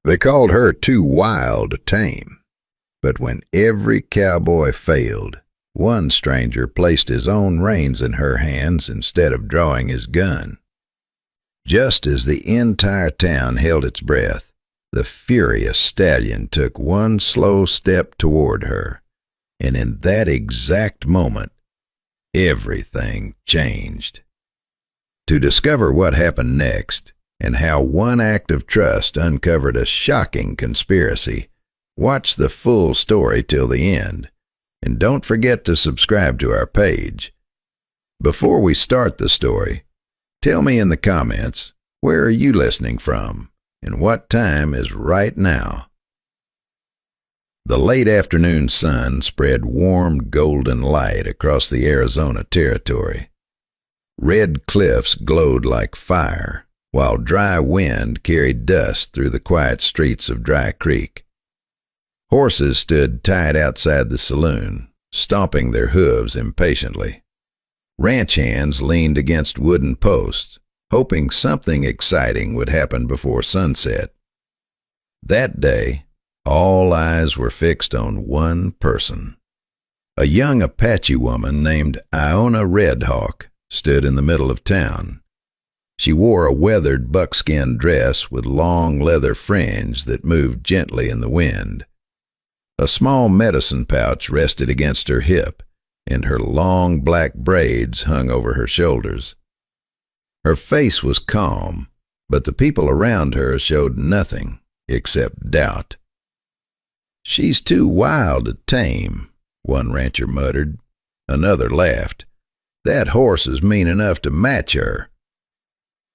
They called her too wild to tame. But when every cowboy failed, one stranger placed his own reins in her hands instead of drawing his gun. Just as the entire town held its breath, the furious stallion took one slow step toward her, and in that exact moment, everything changed. To discover what happened next, and how one act of trust uncovered a shocking conspiracy, watch the full story till the end, and don't forget to subscribe to our page. Before we start the story, tell me in the comments, where are you listening from, and what time is right now? The late afternoon sun spread warm golden light across the Arizona territory. Red cliffs glowed like fire, while dry wind carried dust through the quiet streets of Dry Creek. Horses stood tied outside the saloon, stomping their hooves impatiently. Ranch hands leaned against wooden posts, hoping something exciting would happen before sunset. That day, all eyes were fixed on one person. A young Apache woman named Iona Redhawk stood in the middle of town. She wore a weathered buckskin dress with long leather fringe that moved gently in the wind. A small medicine pouch rested against her hip, and her long black braids hung over her shoulders. Her face was calm, but the people around her showed nothing except doubt. "She's too wild to tame," one rancher muttered. Another laughed. "That horse is mean enough to match her."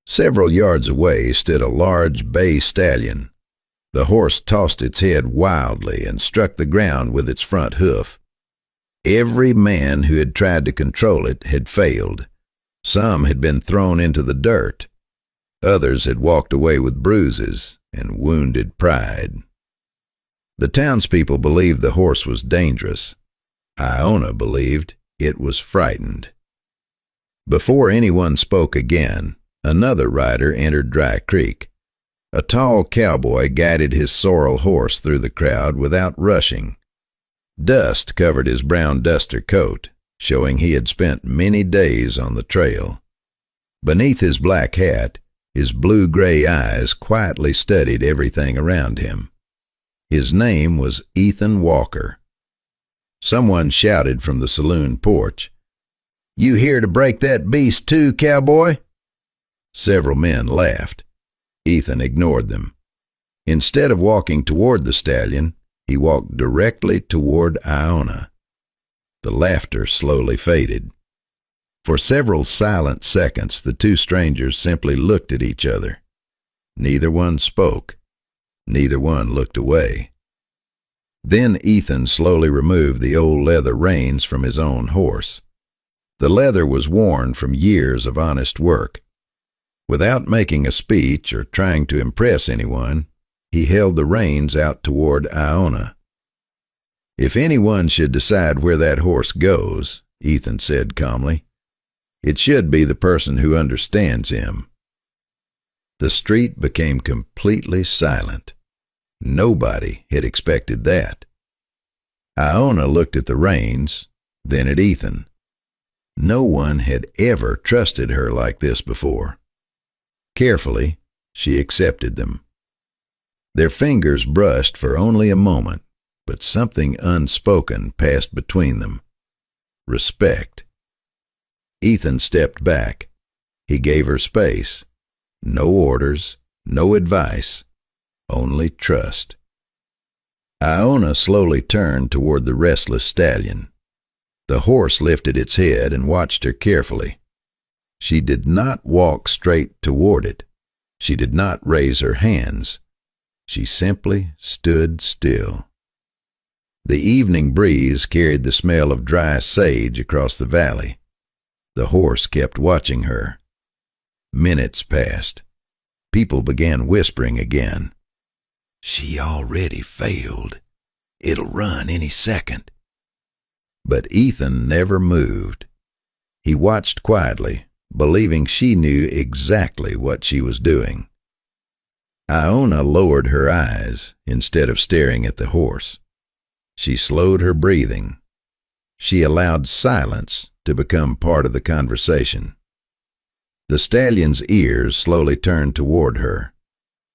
Several yards away stood a large bay stallion. The horse tossed its head wildly and struck the ground with its front hoof. Every man who had tried to control it had failed. Some had been thrown into the dirt. Others had walked away with bruises and wounded pride. The townspeople believed the horse was dangerous. Iona believed it was frightened. Before anyone spoke again, another rider entered Dry Creek. A tall cowboy guided his sorrel horse through the crowd without rushing. Dust covered his brown duster coat, showing he had spent many days on the trail. Beneath his black hat, his blue-gray eyes quietly studied everything around him. His name was Ethan Walker. Someone shouted from the saloon porch, "You here to break that beast too, cowboy?" Several men laughed. Ethan ignored them. Instead of walking toward the stallion, he walked directly toward Iona. The laughter slowly faded. For several silent seconds, the two strangers simply looked at each other. Neither one spoke. Neither one looked away. Then Ethan slowly removed the old leather reins from his own horse. The leather was worn from years of honest work. Without making a speech or trying to impress anyone, he held the reins out toward Iona. "If anyone should decide where that horse goes," Ethan said calmly, "it should be the person who understands him." The street became completely silent. Nobody had expected that. Iona looked at the reins, then at Ethan. No one had ever trusted her like this before. Carefully, she accepted them. Their fingers brushed for only a moment, but something unspoken passed between them. Respect. Ethan stepped back. He gave her space. No orders, no advice, only trust. Iona slowly turned toward the restless stallion. The horse lifted its head and watched her carefully. She did not walk straight toward it. She did not raise her hands. She simply stood still. The evening breeze carried the smell of dry sage across the valley. The horse kept watching her. Minutes passed. People began whispering again. "She already failed. It'll run any second." But Ethan never moved. He watched quietly, believing she knew exactly what she was doing. Iona lowered her eyes instead of staring at the horse. She slowed her breathing. She allowed silence to become part of the conversation. The stallion's ears slowly turned toward her.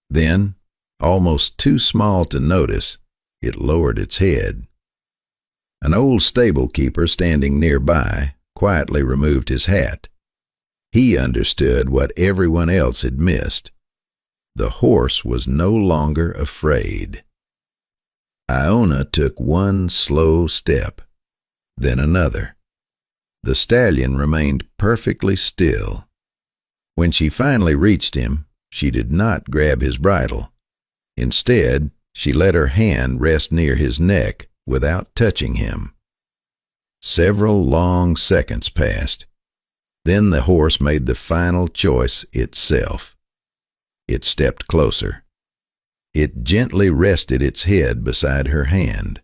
Then, almost too small to notice, it lowered its head. An old stable keeper standing nearby quietly removed his hat. He understood what everyone else had missed. The horse was no longer afraid. Iona took one slow step, then another. The stallion remained perfectly still. When she finally reached him, she did not grab his bridle. Instead, she let her hand rest near his neck without touching him. Several long seconds passed. Then the horse made the final choice itself. It stepped closer. It gently rested its head beside her hand.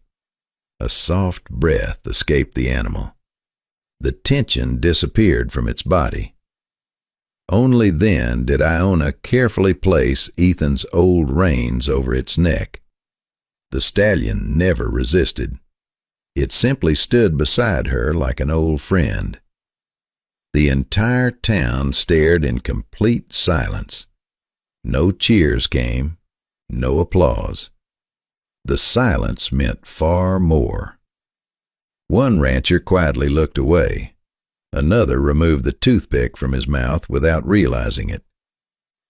A soft breath escaped the animal. The tension disappeared from its body. Only then did Iona carefully place Ethan's old reins over its neck. The stallion never resisted. It simply stood beside her like an old friend. The entire town stared in complete silence. No cheers came, no applause. The silence meant far more. One rancher quietly looked away. Another removed the toothpick from his mouth without realizing it.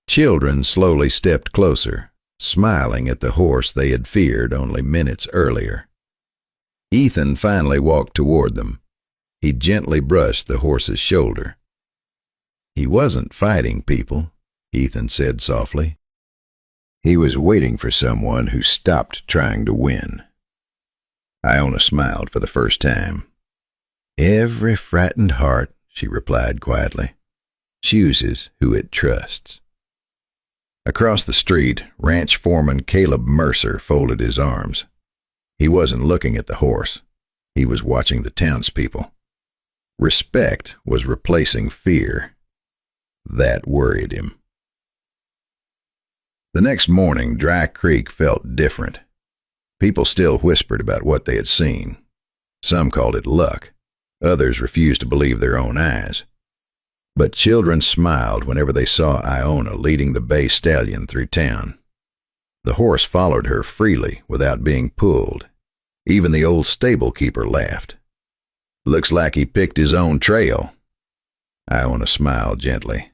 Children slowly stepped closer, smiling at the horse they had feared only minutes earlier. Ethan finally walked toward them. He gently brushed the horse's shoulder. He wasn't fighting people, Ethan said softly. He was waiting for someone who stopped trying to win. Iona smiled for the first time. Every frightened heart, she replied quietly, chooses who it trusts. Across the street, ranch foreman Caleb Mercer folded his arms. He wasn't looking at the horse. He was watching the townspeople. Respect was replacing fear. That worried him. The next morning, Dry Creek felt different. People still whispered about what they had seen. Some called it luck. Others refused to believe their own eyes. But children smiled whenever they saw Iona leading the bay stallion through town. The horse followed her freely without being pulled. Even the old stable keeper laughed. Looks like he picked his own trail. Iona smiled gently.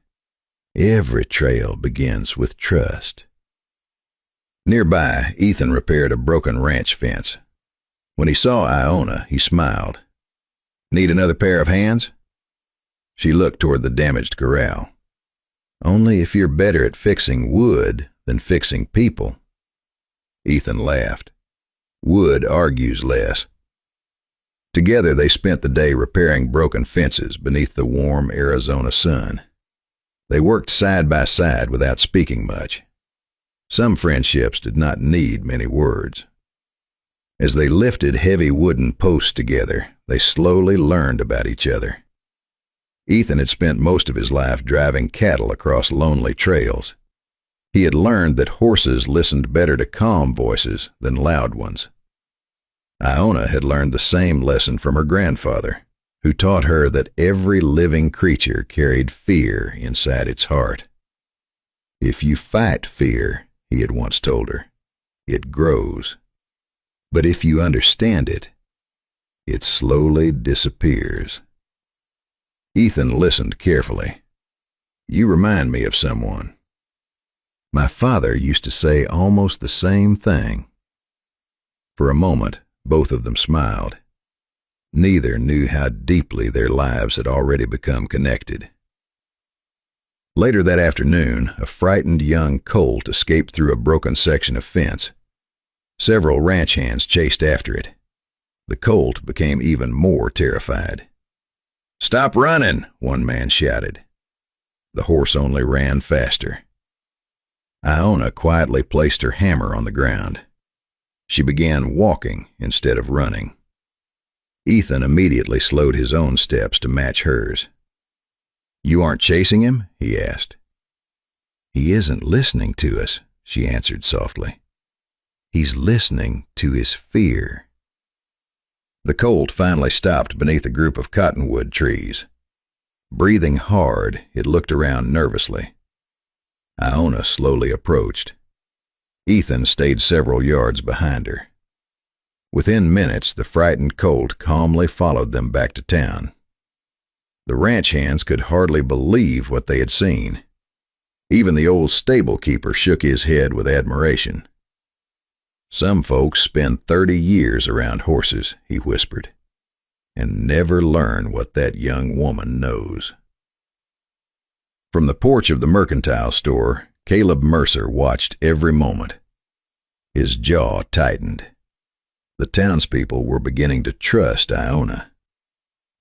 Every trail begins with trust. Nearby, Ethan repaired a broken ranch fence. When he saw Iona, he smiled. Need another pair of hands? She looked toward the damaged corral. Only if you're better at fixing wood than fixing people. Ethan laughed. Wood argues less. Together they spent the day repairing broken fences beneath the warm Arizona sun. They worked side by side without speaking much. Some friendships did not need many words. As they lifted heavy wooden posts together, they slowly learned about each other. Ethan had spent most of his life driving cattle across lonely trails. He had learned that horses listened better to calm voices than loud ones. Iona had learned the same lesson from her grandfather, who taught her that every living creature carried fear inside its heart. If you fight fear, he had once told her, it grows. But if you understand it, it slowly disappears. Ethan listened carefully. You remind me of someone. My father used to say almost the same thing. For a moment, both of them smiled. Neither knew how deeply their lives had already become connected. Later that afternoon, a frightened young colt escaped through a broken section of fence. Several ranch hands chased after it. The colt became even more terrified. "Stop running!" one man shouted. The horse only ran faster. Iona quietly placed her hammer on the ground. She began walking instead of running. Ethan immediately slowed his own steps to match hers. "You aren't chasing him?" he asked. "He isn't listening to us," she answered softly. He's listening to his fear. The colt finally stopped beneath a group of cottonwood trees. Breathing hard, it looked around nervously. Iona slowly approached. Ethan stayed several yards behind her. Within minutes, the frightened colt calmly followed them back to town. The ranch hands could hardly believe what they had seen. Even the old stable keeper shook his head with admiration. Some folks spend 30 years around horses, he whispered, and never learn what that young woman knows. From the porch of the mercantile store, Caleb Mercer watched every moment. His jaw tightened. The townspeople were beginning to trust Iona.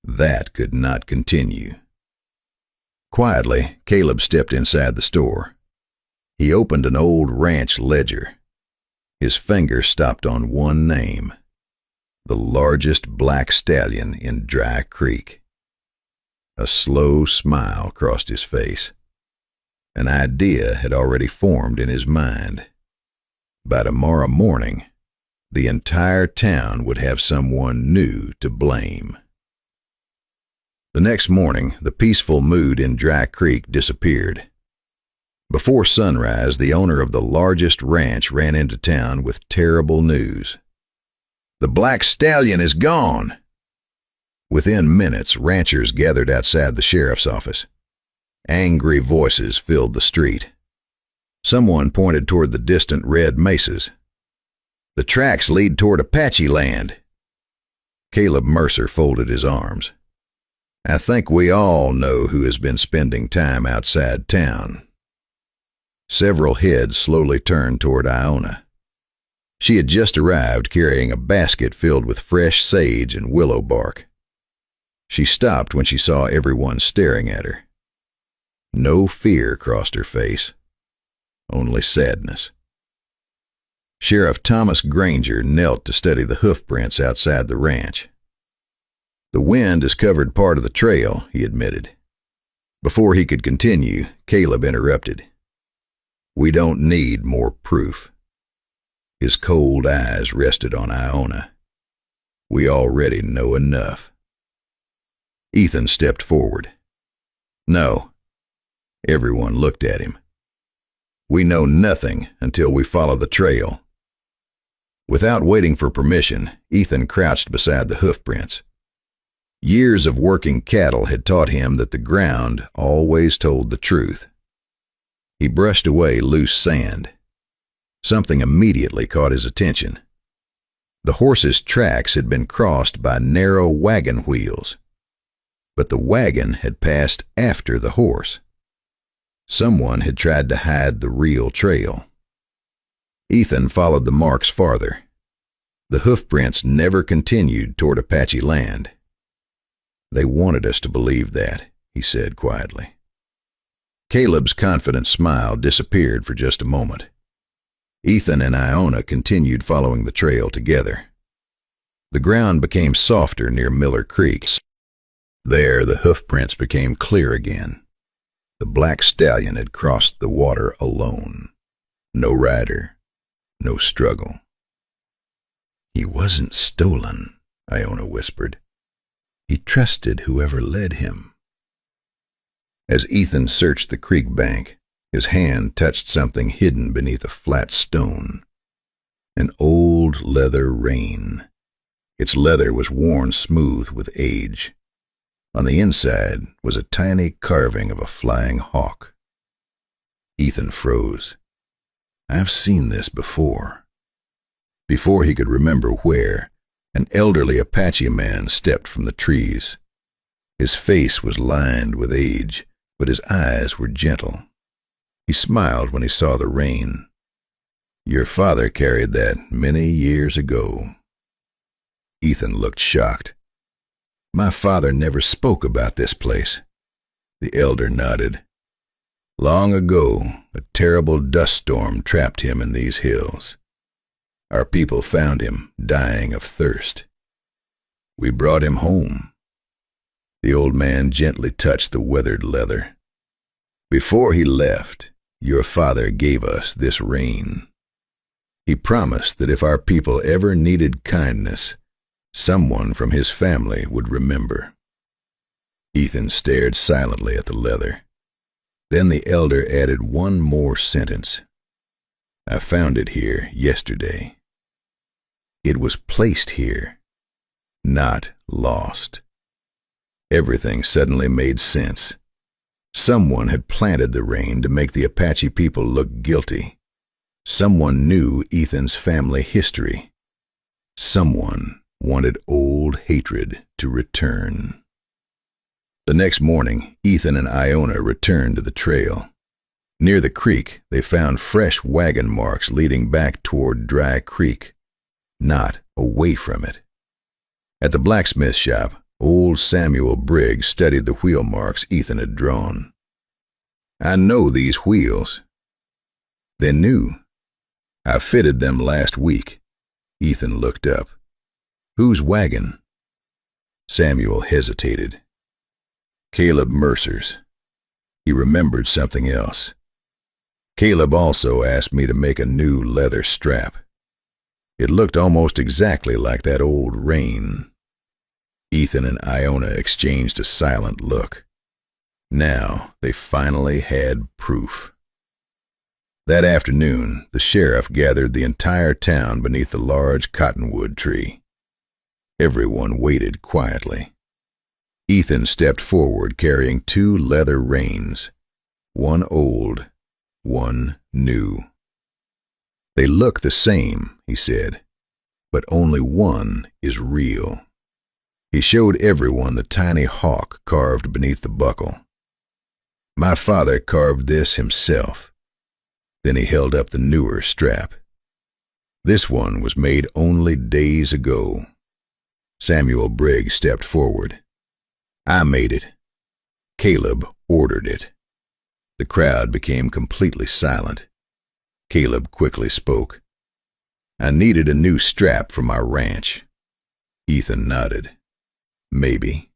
That could not continue. Quietly, Caleb stepped inside the store. He opened an old ranch ledger. His finger stopped on one name: the largest black stallion in Dry Creek. A slow smile crossed his face. An idea had already formed in his mind. By tomorrow morning, the entire town would have someone new to blame. The next morning, the peaceful mood in Dry Creek disappeared. Before sunrise, the owner of the largest ranch ran into town with terrible news. The black stallion is gone! Within minutes, ranchers gathered outside the sheriff's office. Angry voices filled the street. Someone pointed toward the distant red mesas. The tracks lead toward Apache land. Caleb Mercer folded his arms. I think we all know who has been spending time outside town. Several heads slowly turned toward Iona. She had just arrived carrying a basket filled with fresh sage and willow bark. She stopped when she saw everyone staring at her. No fear crossed her face, only sadness. Sheriff Thomas Granger knelt to study the hoof prints outside the ranch. The wind has covered part of the trail, he admitted. Before he could continue, Caleb interrupted. We don't need more proof. His cold eyes rested on Iona. We already know enough. Ethan stepped forward. No. Everyone looked at him. We know nothing until we follow the trail. Without waiting for permission, Ethan crouched beside the hoof prints. Years of working cattle had taught him that the ground always told the truth. He brushed away loose sand. Something immediately caught his attention. The horse's tracks had been crossed by narrow wagon wheels, but the wagon had passed after the horse. Someone had tried to hide the real trail. Ethan followed the marks farther. The hoof prints never continued toward Apache land. They wanted us to believe that, he said quietly. Caleb's confident smile disappeared for just a moment. Ethan and Iona continued following the trail together. The ground became softer near Miller Creek. There, the hoof prints became clear again. The black stallion had crossed the water alone. No rider, no struggle. He wasn't stolen, Iona whispered. He trusted whoever led him. As Ethan searched the creek bank, his hand touched something hidden beneath a flat stone. An old leather rein. Its leather was worn smooth with age. On the inside was a tiny carving of a flying hawk. Ethan froze. I've seen this before. Before he could remember where, an elderly Apache man stepped from the trees. His face was lined with age, but his eyes were gentle. He smiled when he saw the rein. Your father carried that many years ago. Ethan looked shocked. My father never spoke about this place. The elder nodded. Long ago, a terrible dust storm trapped him in these hills. Our people found him, dying of thirst. We brought him home. The old man gently touched the weathered leather. Before he left, your father gave us this rain. He promised that if our people ever needed kindness, someone from his family would remember." Ethan stared silently at the leather. Then the elder added one more sentence. "I found it here yesterday." It was placed here, not lost. Everything suddenly made sense. Someone had planted the rain to make the Apache people look guilty. Someone knew Ethan's family history. Someone wanted old hatred to return. The next morning, Ethan and Iona returned to the trail. Near the creek, they found fresh wagon marks leading back toward Dry Creek, not away from it. At the blacksmith shop, old Samuel Briggs studied the wheel marks Ethan had drawn. "I know these wheels." "They're new. I fitted them last week." Ethan looked up. "Whose wagon?" Samuel hesitated. "Caleb Mercer's." He remembered something else. "Caleb also asked me to make a new leather strap. It looked almost exactly like that old rein." Ethan and Iona exchanged a silent look. Now they finally had proof. That afternoon, the sheriff gathered the entire town beneath the large cottonwood tree. Everyone waited quietly. Ethan stepped forward carrying 2 leather reins, one old, one new. "They look the same," he said, "but only one is real." He showed everyone the tiny hawk carved beneath the buckle. "My father carved this himself." Then he held up the newer strap. "This one was made only days ago." Samuel Briggs stepped forward. "I made it. Caleb ordered it." The crowd became completely silent. Caleb quickly spoke. "I needed a new strap for my ranch." Ethan nodded. "Maybe.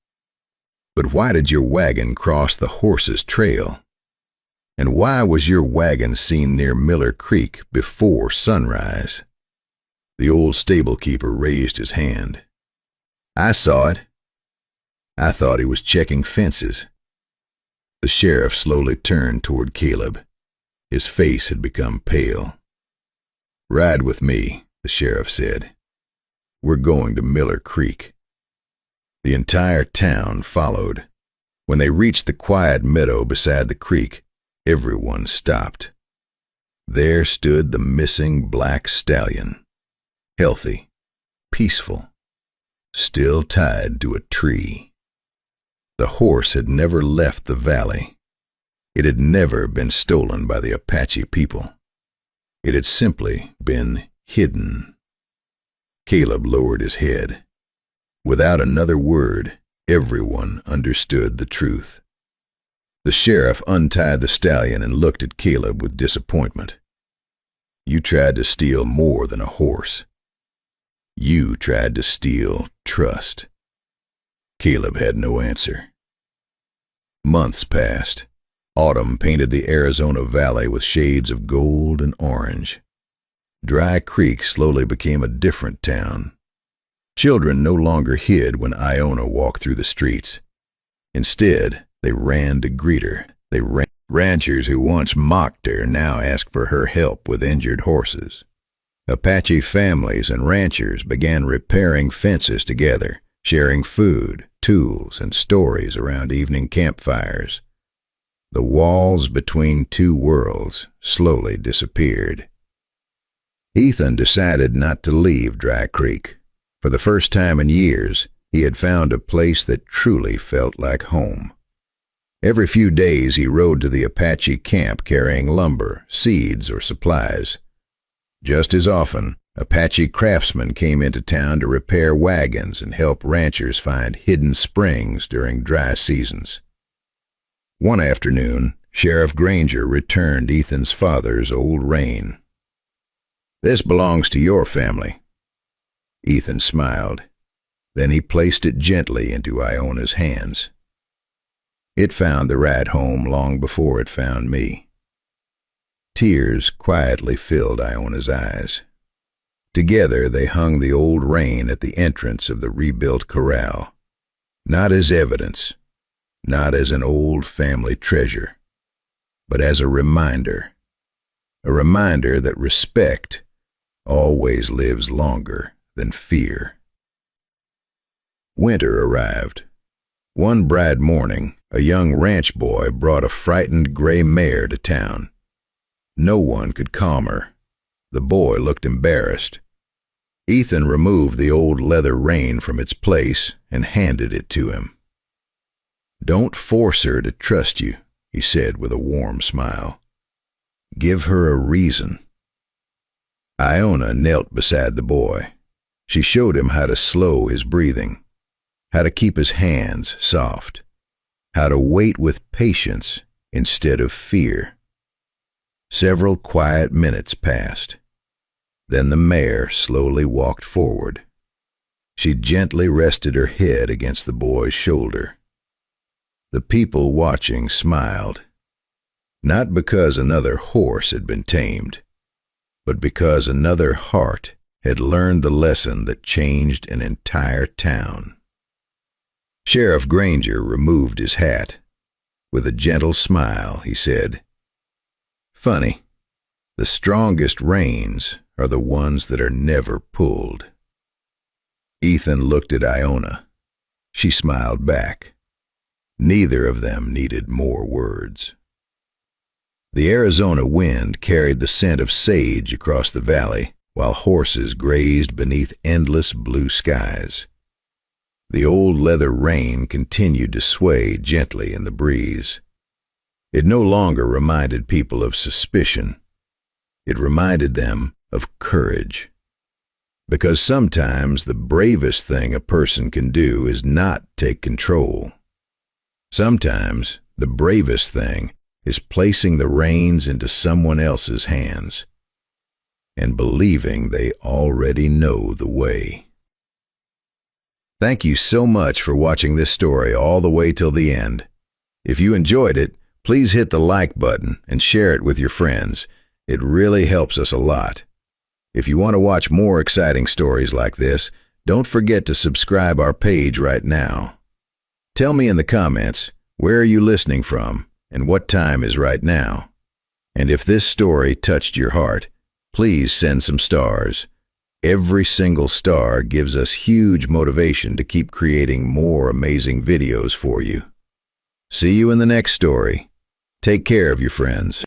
But why did your wagon cross the horse's trail? And why was your wagon seen near Miller Creek before sunrise?" The old stable-keeper raised his hand. "I saw it. I thought he was checking fences." The sheriff slowly turned toward Caleb. His face had become pale. "Ride with me," the sheriff said. "We're going to Miller Creek." The entire town followed. When they reached the quiet meadow beside the creek, everyone stopped. There stood the missing black stallion, healthy, peaceful, still tied to a tree. The horse had never left the valley. It had never been stolen by the Apache people. It had simply been hidden. Caleb lowered his head. Without another word, everyone understood the truth. The sheriff untied the stallion and looked at Caleb with disappointment. "You tried to steal more than a horse. You tried to steal trust." Caleb had no answer. Months passed. Autumn painted the Arizona Valley with shades of gold and orange. Dry Creek slowly became a different town. Children no longer hid when Iona walked through the streets. Instead, they ran to greet her. Ranchers who once mocked her now asked for her help with injured horses. Apache families and ranchers began repairing fences together, sharing food, tools, and stories around evening campfires. The walls between 2 worlds slowly disappeared. Ethan decided not to leave Dry Creek. For the first time in years, he had found a place that truly felt like home. Every few days he rode to the Apache camp carrying lumber, seeds, or supplies. Just as often, Apache craftsmen came into town to repair wagons and help ranchers find hidden springs during dry seasons. One afternoon, Sheriff Granger returned Ethan's father's old rein. "This belongs to your family." Ethan smiled. Then he placed it gently into Iona's hands. It found the right home long before it found me. Tears quietly filled Iona's eyes. Together they hung the old rein at the entrance of the rebuilt corral, not as evidence, not as an old family treasure, but as a reminder that respect always lives longer than fear. Winter arrived. One bright morning, a young ranch boy brought a frightened gray mare to town. No one could calm her. The boy looked embarrassed. Ethan removed the old leather rein from its place and handed it to him. "Don't force her to trust you," he said with a warm smile. "Give her a reason." Iona knelt beside the boy. She showed him how to slow his breathing, how to keep his hands soft, how to wait with patience instead of fear. Several quiet minutes passed. Then the mare slowly walked forward. She gently rested her head against the boy's shoulder. The people watching smiled, not because another horse had been tamed, but because another heart had learned the lesson that changed an entire town. Sheriff Granger removed his hat. With a gentle smile, he said, "Funny, the strongest reins are the ones that are never pulled." Ethan looked at Iona. She smiled back. Neither of them needed more words. The Arizona wind carried the scent of sage across the valley, while horses grazed beneath endless blue skies. The old leather rein continued to sway gently in the breeze. It no longer reminded people of suspicion. It reminded them of courage. Because sometimes the bravest thing a person can do is not take control. Sometimes the bravest thing is placing the reins into someone else's hands and believing they already know the way. Thank you so much for watching this story all the way till the end. If you enjoyed it, please hit the like button and share it with your friends. It really helps us a lot. If you want to watch more exciting stories like this, don't forget to subscribe our page right now. Tell me in the comments, where are you listening from and what time is right now? And if this story touched your heart, please send some stars. Every single star gives us huge motivation to keep creating more amazing videos for you. See you in the next story. Take care of your friends.